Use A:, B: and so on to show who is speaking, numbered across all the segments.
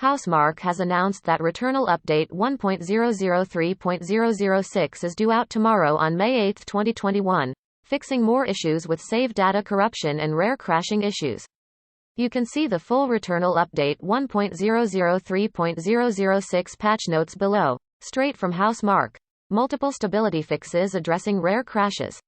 A: Housemarque has announced that Returnal Update 1.003.006 is due out tomorrow on May 8, 2021, fixing more issues with save data corruption and rare crashing issues. You can see the full Returnal Update 1.003.006 patch notes below, straight from Housemarque. Multiple stability fixes addressing rare crashes.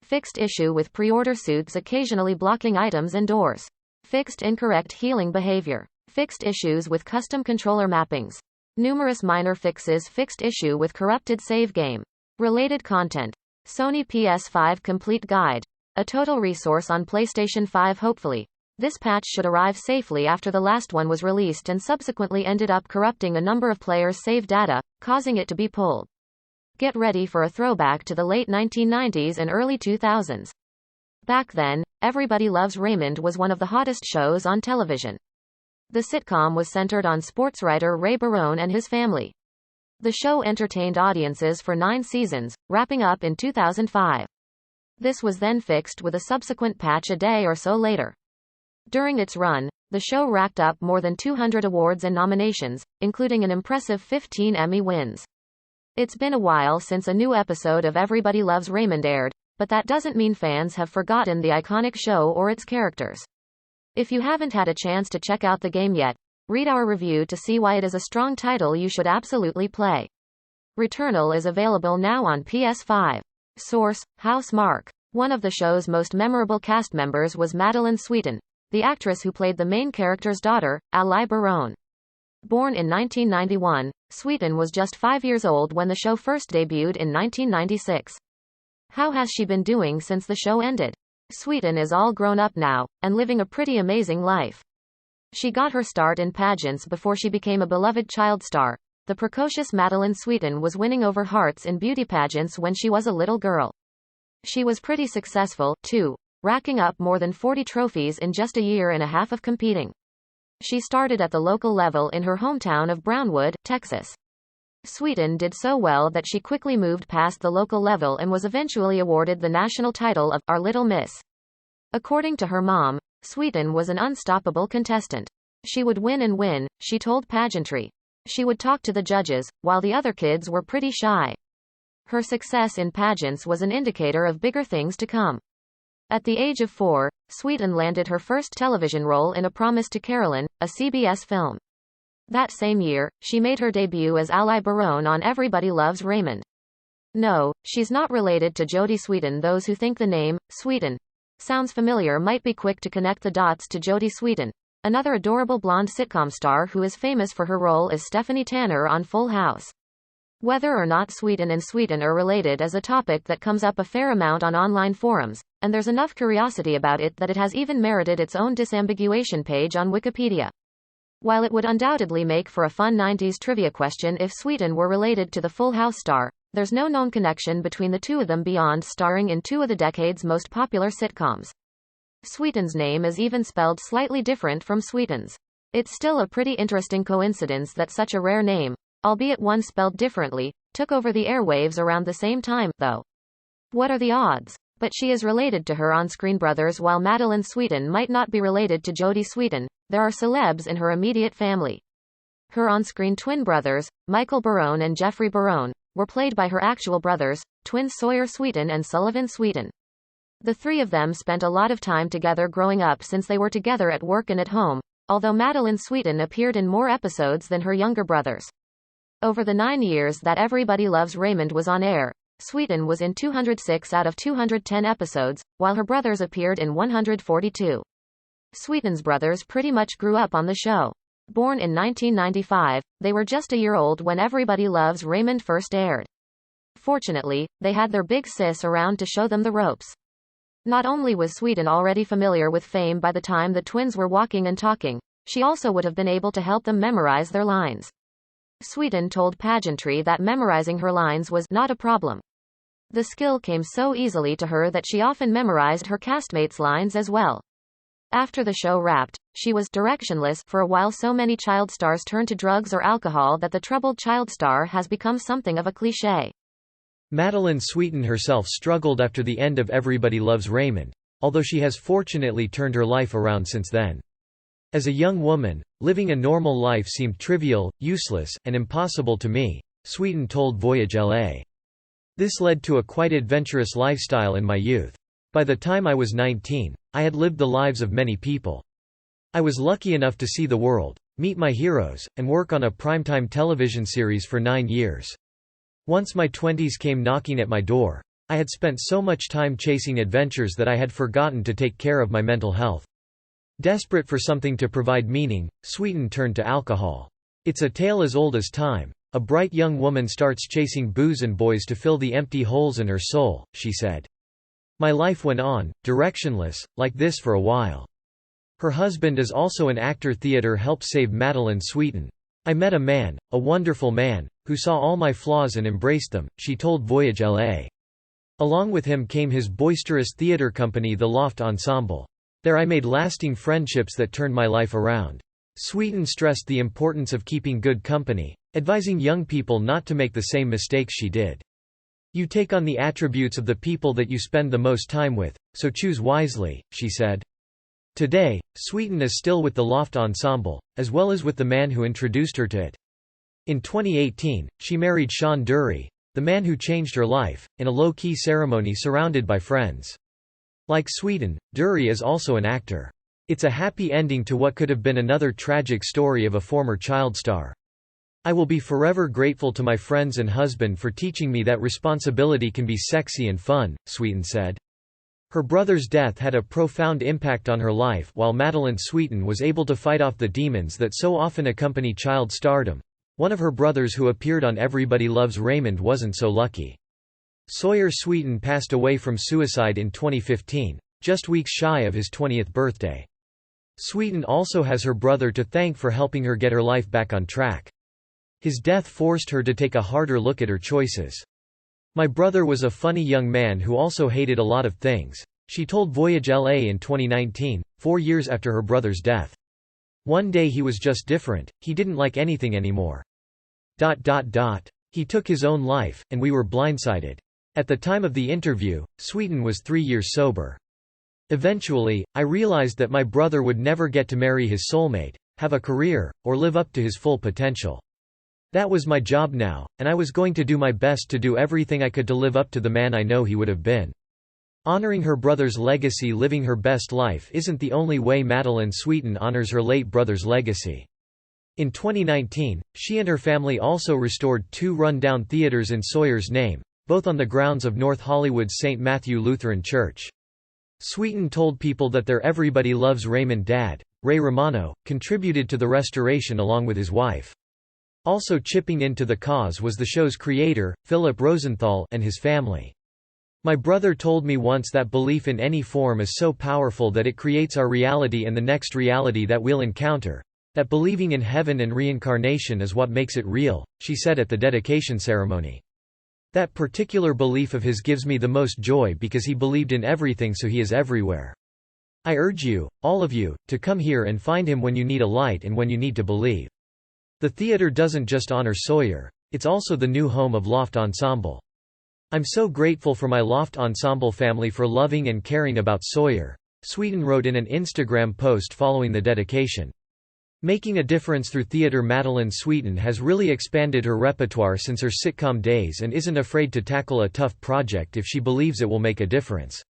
A: Fixed issue with pre-order suits occasionally blocking items and doors. Fixed incorrect healing behavior. Fixed issues with custom controller mappings. Numerous minor fixes. Fixed issue with corrupted save game. Related content. Sony PS5 Complete Guide. A total resource on PlayStation 5. Hopefully, this patch should arrive safely after the last one was released and subsequently ended up corrupting a number of players' save data, causing it to be pulled. Get ready for a throwback to the late 1990s and early 2000s. Back then, Everybody Loves Raymond was one of the hottest shows on television. The sitcom was centered on sportswriter Ray Barone and his family. The show entertained audiences for 9 seasons, wrapping up in 2005. This was then fixed with a subsequent patch a day or so later. During its run, the show racked up more than 200 awards and nominations, including an impressive 15 Emmy wins. It's been a while since a new episode of Everybody Loves Raymond aired, but that doesn't mean fans have forgotten the iconic show or its characters. If you haven't had a chance to check out the game yet, read our review to see why it is a strong title you should absolutely play. Returnal is available now on PS5. Source: Housemarque. One of the show's most memorable cast members was Madeline Sweetin, the actress who played the main character's daughter, Ray Barone. Born in 1991, Sweetin was just 5 years old when the show first debuted in 1996. How has she been doing since the show ended? Sweetin is all grown up now, and living a pretty amazing life. She got her start in pageants before she became a beloved child star. The precocious Madeline Sweetin was winning over hearts in beauty pageants when she was a little girl. She was pretty successful, too, racking up more than 40 trophies in just a year and a half of competing. She started at the local level in her hometown of Brownwood, Texas. Sweetin did so well that she quickly moved past the local level and was eventually awarded the national title of Our Little Miss. According to her mom, Sweetin was an unstoppable contestant. She would win and win, she told Pageantry. She would talk to the judges, while the other kids were pretty shy. Her success in pageants was an indicator of bigger things to come. At the age of 4, Sweetin landed her first television role in A Promise to Carolyn, a CBS film. That same year, she made her debut as Ray Barone on Everybody Loves Raymond. No, she's not related to Jodie Sweetin. Those who think the name, Sweetin, sounds familiar might be quick to connect the dots to Jodie Sweetin, another adorable blonde sitcom star who is famous for her role as Stephanie Tanner on Full House. Whether or not Sweetin and Sweetin are related is a topic that comes up a fair amount on online forums, and there's enough curiosity about it that it has even merited its own disambiguation page on Wikipedia. While it would undoubtedly make for a fun 90s trivia question if Sweetin were related to the Full House star, there's no known connection between the two of them beyond starring in 2 of the decade's most popular sitcoms. Sweetin's name is even spelled slightly different from Sweetin's. It's still a pretty interesting coincidence that such a rare name, albeit one spelled differently, took over the airwaves around the same time, though. What are the odds? But she is related to her on-screen brothers. While Madeline Sweetin might not be related to Jodie Sweetin, there are celebs in her immediate family. Her on-screen twin brothers, Michael Barone and Jeffrey Barone, were played by her actual brothers, twins Sawyer Sweetin and Sullivan Sweetin. The 3 of them spent a lot of time together growing up since they were together at work and at home, although Madeline Sweetin appeared in more episodes than her younger brothers. Over the 9 years that Everybody Loves Raymond was on air, Sweetin was in 206 out of 210 episodes, while her brothers appeared in 142. Sweetin's brothers pretty much grew up on the show. Born in 1995, they were just a year old when Everybody Loves Raymond first aired. Fortunately, they had their big sis around to show them the ropes. Not only was Sweetin already familiar with fame by the time the twins were walking and talking, she also would have been able to help them memorize their lines. Sweetin told Pageantry that memorizing her lines was not a problem. The skill came so easily to her that she often memorized her castmates' lines as well. After the show wrapped, she was directionless for a while. So many child stars turn to drugs or alcohol that the troubled child star has become something of a cliché.
B: Madeline Sweetin herself struggled after the end of Everybody Loves Raymond, although she has fortunately turned her life around since then. As a young woman, living a normal life seemed trivial, useless, and impossible to me, Sweeten told Voyage LA. This led to a quite adventurous lifestyle in my youth. By the time I was 19, I had lived the lives of many people. I was lucky enough to see the world, meet my heroes, and work on a primetime television series for 9 years. Once my 20s came knocking at my door, I had spent so much time chasing adventures that I had forgotten to take care of my mental health. Desperate for something to provide meaning, Sweeten turned to alcohol. It's a tale as old as time. A bright young woman starts chasing booze and boys to fill the empty holes in her soul, she said. My life went on, directionless, like this for a while. Her husband is also an actor. Theater helped save Madeline Sweeten. I met a man, a wonderful man, who saw all my flaws and embraced them, she told Voyage LA. Along with him came his boisterous theater company the Loft Ensemble. There I made lasting friendships that turned my life around. Sweeten stressed the importance of keeping good company, advising young people not to make the same mistakes she did. You take on the attributes of the people that you spend the most time with, so choose wisely, she said. Today, Sweeten is still with the Loft Ensemble, as well as with the man who introduced her to it. In 2018, she married Sean Dury, the man who changed her life, in a low-key ceremony surrounded by friends. Like Sweeten, Dury is also an actor. It's a happy ending to what could have been another tragic story of a former child star. I will be forever grateful to my friends and husband for teaching me that responsibility can be sexy and fun, Sweeten said. Her brother's death had a profound impact on her life. While Madeline Sweeten was able to fight off the demons that so often accompany child stardom, one of her brothers who appeared on Everybody Loves Raymond wasn't so lucky. Sawyer Sweeten passed away from suicide in 2015, just weeks shy of his 20th birthday. Sweeten also has her brother to thank for helping her get her life back on track. His death forced her to take a harder look at her choices. My brother was a funny young man who also hated a lot of things, she told Voyage LA in 2019, 4 years after her brother's death. One day he was just different, he didn't like anything anymore. He took his own life, and we were blindsided. At the time of the interview, Sweeten was 3 years sober. Eventually, I realized that my brother would never get to marry his soulmate, have a career, or live up to his full potential. That was my job now, and I was going to do my best to do everything I could to live up to the man I know he would have been. Honoring her brother's legacy. Living her best life isn't the only way Madeline Sweeten honors her late brother's legacy. In 2019, she and her family also restored 2 run-down theaters in Sawyer's name, both on the grounds of North Hollywood's St. Matthew Lutheran Church. Sweeten told People that their Everybody Loves Raymond dad, Ray Romano, contributed to the restoration along with his wife. Also chipping into the cause was the show's creator, Philip Rosenthal, and his family. My brother told me once that belief in any form is so powerful that it creates our reality and the next reality that we'll encounter, that believing in heaven and reincarnation is what makes it real, she said at the dedication ceremony. That particular belief of his gives me the most joy because he believed in everything, so he is everywhere. I urge you, all of you, to come here and find him when you need a light and when you need to believe. The theater doesn't just honor Sawyer, it's also the new home of Loft Ensemble. I'm so grateful for my Loft Ensemble family for loving and caring about Sawyer, Sweeten wrote in an Instagram post following the dedication. Making a difference through theater. Madeline Sweeten has really expanded her repertoire since her sitcom days and isn't afraid to tackle a tough project if she believes it will make a difference.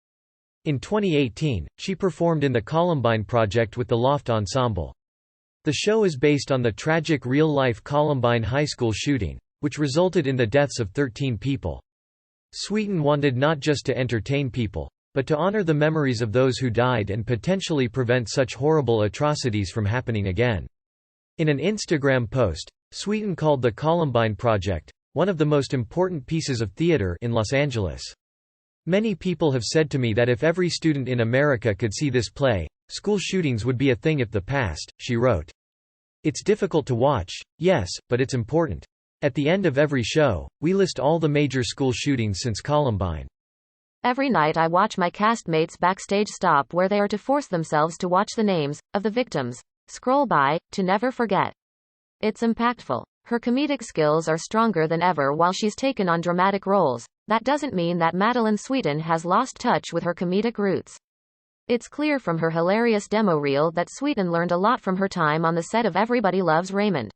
B: In 2018, she performed in the Columbine Project with the Loft Ensemble. The show is based on the tragic real-life Columbine High School shooting, which resulted in the deaths of 13 people. Sweeten wanted not just to entertain people, but to honor the memories of those who died and potentially prevent such horrible atrocities from happening again. In an Instagram post, Sweeten called the Columbine Project one of the most important pieces of theater in Los Angeles. Many people have said to me that if every student in America could see this play, school shootings would be a thing of the past, she wrote. It's difficult to watch, yes, but it's important. At the end of every show, we list all the major school shootings since Columbine.
A: Every night I watch my castmates backstage stop where they are to force themselves to watch the names of the victims scroll by, to never forget. It's impactful. Her comedic skills are stronger than ever while she's taken on dramatic roles. That doesn't mean that Madeline Sweeten has lost touch with her comedic roots. It's clear from her hilarious demo reel that Sweeten learned a lot from her time on the set of Everybody Loves Raymond.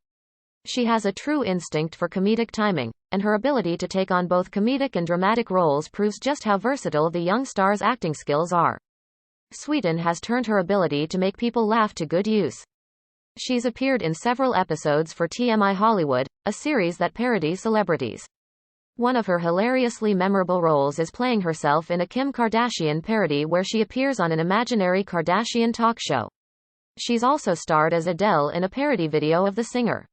A: She has a true instinct for comedic timing, and her ability to take on both comedic and dramatic roles proves just how versatile the young star's acting skills are. Sweeten has turned her ability to make people laugh to good use. She's appeared in several episodes for TMI Hollywood, a series that parodies celebrities. One of her hilariously memorable roles is playing herself in a Kim Kardashian parody where she appears on an imaginary Kardashian talk show. She's also starred as Adele in a parody video of the singer.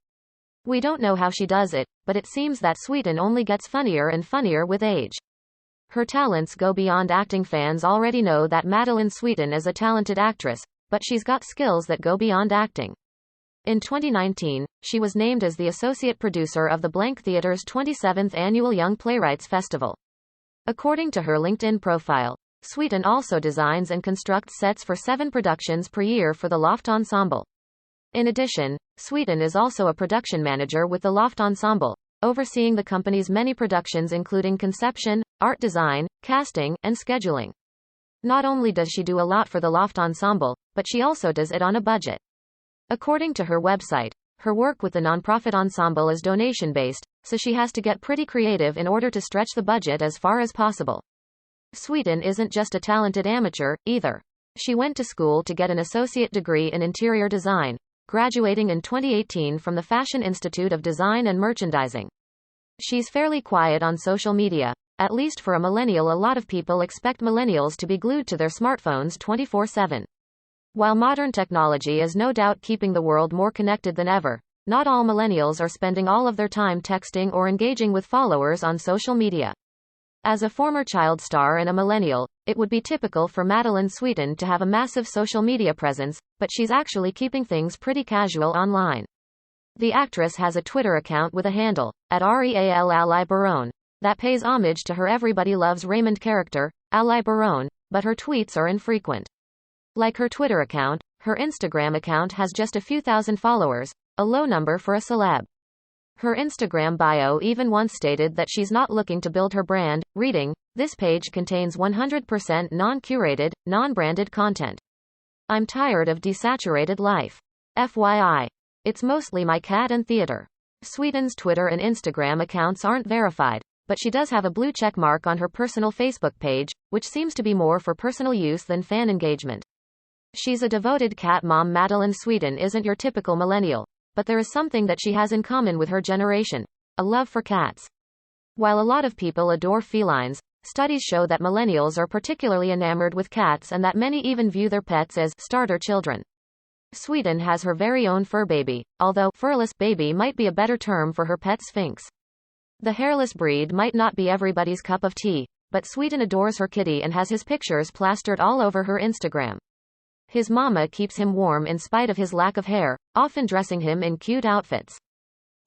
A: We don't know how she does it, but it seems that Sweeten only gets funnier and funnier with age. Her talents go beyond acting. Fans already know that Madeline Sweeten is a talented actress, but she's got skills that go beyond acting. In 2019, she was named as the associate producer of the Blank Theatre's 27th Annual Young Playwrights Festival. According to her LinkedIn profile, Sweeten also designs and constructs sets for 7 productions per year for the Loft Ensemble. In addition, Sweeten is also a production manager with the Loft Ensemble, overseeing the company's many productions including conception, art design, casting, and scheduling. Not only does she do a lot for the Loft Ensemble, but she also does it on a budget. According to her website, her work with the nonprofit ensemble is donation-based, so she has to get pretty creative in order to stretch the budget as far as possible. Sweeten isn't just a talented amateur, either. She went to school to get an associate degree in interior design, graduating in 2018 from the Fashion Institute of Design and Merchandising. She's fairly quiet on social media, at least for a millennial. A lot of people expect millennials to be glued to their smartphones 24/7. While modern technology is no doubt keeping the world more connected than ever, not all millennials are spending all of their time texting or engaging with followers on social media. As a former child star and a millennial, it would be typical for Madeline Sweeten to have a massive social media presence, but she's actually keeping things pretty casual online. The actress has a Twitter account with a handle, @REAL Barone, that pays homage to her Everybody Loves Raymond character, Ally Barone, but her tweets are infrequent. Like her Twitter account, her Instagram account has just a few thousand followers, a low number for a celeb. Her Instagram bio even once stated that she's not looking to build her brand, reading, "This page contains 100% non-curated, non-branded content. I'm tired of desaturated life. FYI. It's mostly my cat and theater." Sweeten's Twitter and Instagram accounts aren't verified, but she does have a blue check mark on her personal Facebook page, which seems to be more for personal use than fan engagement. She's a devoted cat mom. Madeline Sweeten isn't your typical millennial, but there is something that she has in common with her generation: a love for cats. While a lot of people adore felines, studies show that millennials are particularly enamored with cats and that many even view their pets as starter children. Sweeten has her very own fur baby, although furless baby might be a better term for her pet Sphinx. The hairless breed might not be everybody's cup of tea, but Sweeten adores her kitty and has his pictures plastered all over her Instagram. His mama keeps him warm in spite of his lack of hair, often dressing him in cute outfits.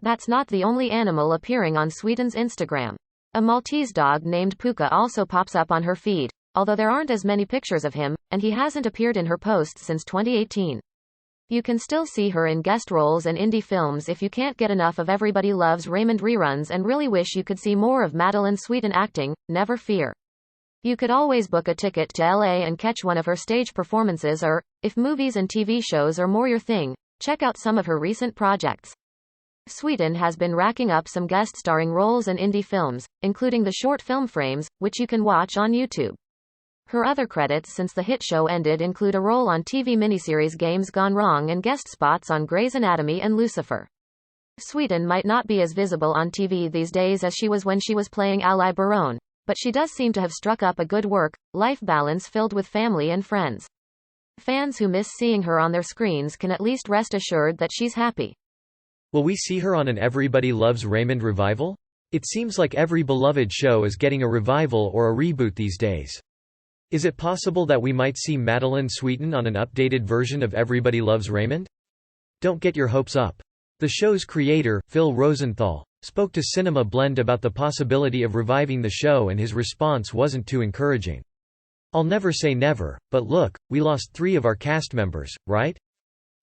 A: That's not the only animal appearing on Sweeten's Instagram. A Maltese dog named Puka also pops up on her feed, although there aren't as many pictures of him, and he hasn't appeared in her posts since 2018. You can still see her in guest roles and indie films if you can't get enough of Everybody Loves Raymond reruns and really wish you could see more of Madeline Sweeten acting. Never fear. You could always book a ticket to LA and catch one of her stage performances, or, if movies and TV shows are more your thing, check out some of her recent projects. Sweeten has been racking up some guest starring roles in indie films, including the short film Frames, which you can watch on YouTube. Her other credits since the hit show ended include a role on TV miniseries Games Gone Wrong and guest spots on Grey's Anatomy and Lucifer. Sweeten might not be as visible on TV these days as she was when she was playing Ally Barone, but she does seem to have struck up a good work-life balance filled with family and friends. Fans who miss seeing her on their screens can at least rest assured that she's happy.
B: Will we see her on an Everybody Loves Raymond revival? It seems like every beloved show is getting a revival or a reboot these days. Is it possible that we might see Madeline Sweeten on an updated version of Everybody Loves Raymond? Don't get your hopes up. The show's creator, Phil Rosenthal, spoke to Cinema Blend about the possibility of reviving the show, and his response wasn't too encouraging. "I'll never say never, but look, we lost 3 of our cast members, right?"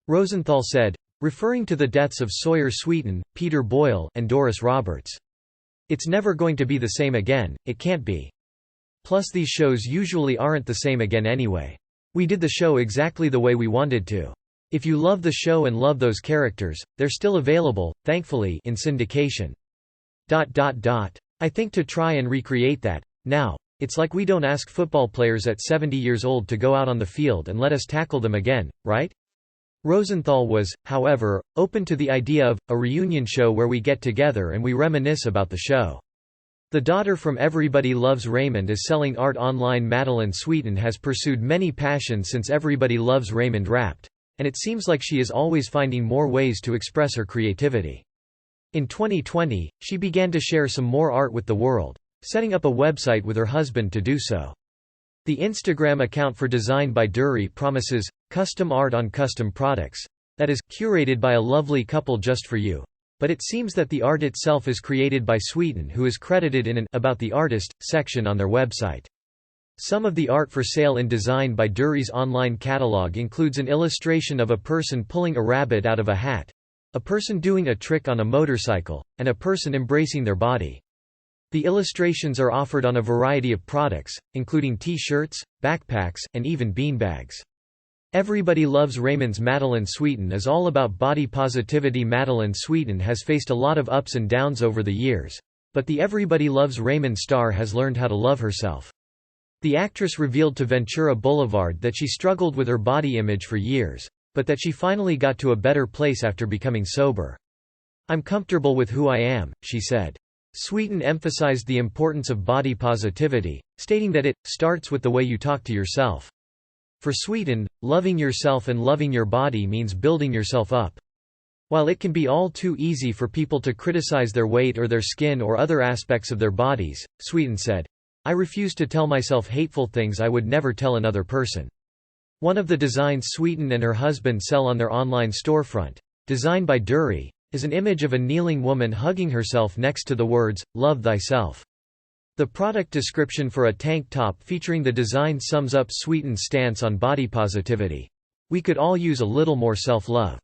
B: Rosenthal said, referring to the deaths of Sawyer Sweeten, Peter Boyle, and Doris Roberts. "It's never going to be the same again, it can't be. Plus these shows usually aren't the same again anyway. We did the show exactly the way we wanted to. If you love the show and love those characters, they're still available, thankfully, in syndication. I think to try and recreate that, now, it's like we don't ask football players at 70 years old to go out on the field and let us tackle them again, right? Rosenthal was, however, open to the idea of a reunion show where we get together and we reminisce about the show. The daughter from Everybody Loves Raymond is selling art online. Madeline Sweeten has pursued many passions since Everybody Loves Raymond wrapped, and it seems like she is always finding more ways to express her creativity. In 2020, she began to share some more art with the world, setting up a website with her husband to do so. The Instagram account for Design by Dury promises custom art on custom products, that is, curated by a lovely couple just for you. But it seems that the art itself is created by Sweeten, who is credited in an About the Artist section on their website. Some of the art for sale in Design by Dury's online catalog includes an illustration of a person pulling a rabbit out of a hat, a person doing a trick on a motorcycle, and a person embracing their body. The illustrations are offered on a variety of products, including t-shirts, backpacks, and even beanbags. Everybody Loves Raymond's Madeline Sweeten is all about body positivity. Madeline Sweeten has faced a lot of ups and downs over the years, but the Everybody Loves Raymond star has learned how to love herself. The actress revealed to Ventura Boulevard that she struggled with her body image for years, but that she finally got to a better place after becoming sober. "I'm comfortable with who I am," she said. Sweeten emphasized the importance of body positivity, stating that it starts with the way you talk to yourself. For Sweeten, loving yourself and loving your body means building yourself up. While it can be all too easy for people to criticize their weight or their skin or other aspects of their bodies, Sweeten said, "I refuse to tell myself hateful things I would never tell another person." One of the designs Sweeten and her husband sell on their online storefront, Design by Dury, is an image of a kneeling woman hugging herself next to the words, "Love thyself." The product description for a tank top featuring the design sums up Sweeten's stance on body positivity. "We could all use a little more self-love.